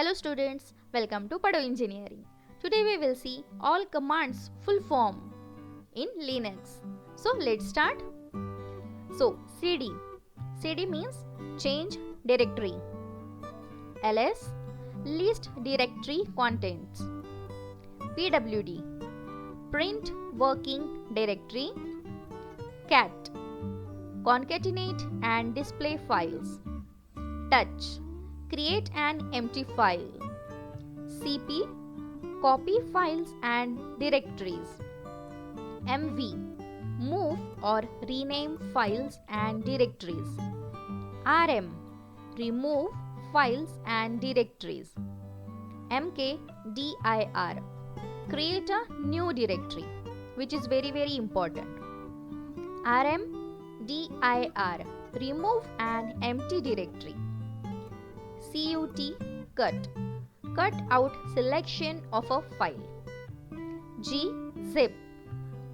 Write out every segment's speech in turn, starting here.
Hello students, welcome to Padho Engineering. Today we will see all commands full form in Linux. So let's start. So cd. cd means change directory. ls list directory contents. pwd print working directory. cat concatenate and display files. touch create an empty file. cp copy files and directories. mv move or rename files and directories. rm remove files and directories. mkdir create a new directory, which is very important. rmdir remove an empty directory. cut out selection of a file. gzip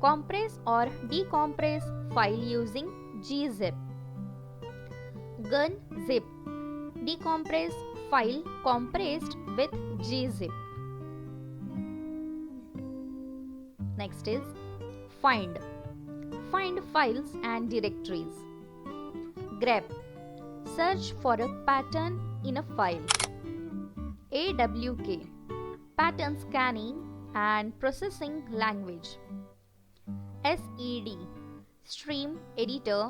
compress or decompress file using gzip. gunzip decompress file compressed with gzip. Next is find files and directories. grep search for a pattern in a file. awk pattern scanning and processing language. sed stream editor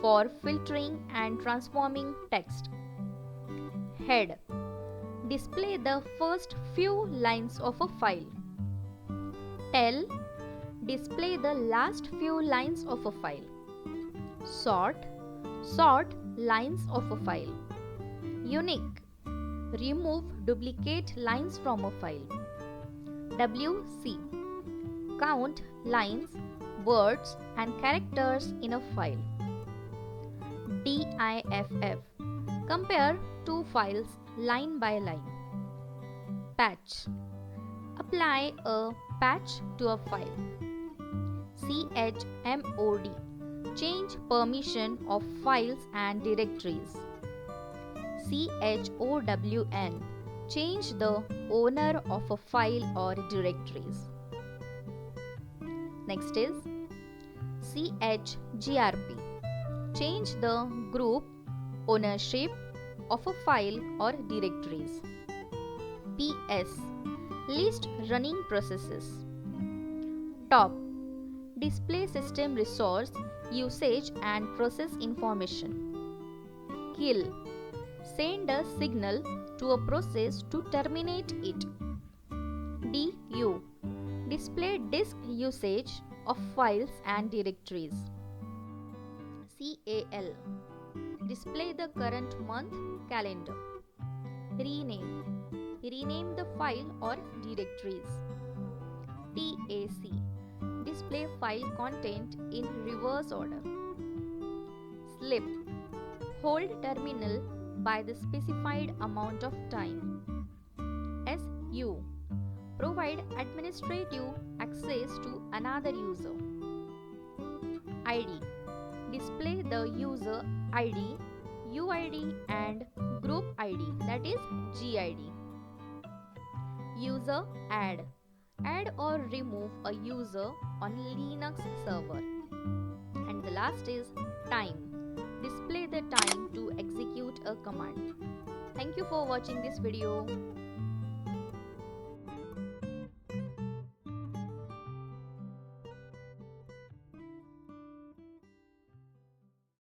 for filtering and transforming text. head display the first few lines of a file. tel display the last few lines of a file. sort lines of a file. unique remove duplicate lines from a file. wc count lines, words and characters in a file. diff compare two files line by line. patch apply a patch to a file. chmod change permission of files and directories. chown change the owner of a file or directories. Next is chgrp change the group ownership of a file or directories. ps list running processes. top display system resource usage and process information. kill send a signal to a process to terminate it. du display disk usage of files and directories. cal display the current month calendar. rename the file or directories. tac display file content in reverse order. slip hold terminal by the specified amount of time. su provide administrative access to another user. id display the user id, uid and group id, that is gid. user add or remove a user on Linux server. And the last is time display the time to execute a command. Thank you for watching this video.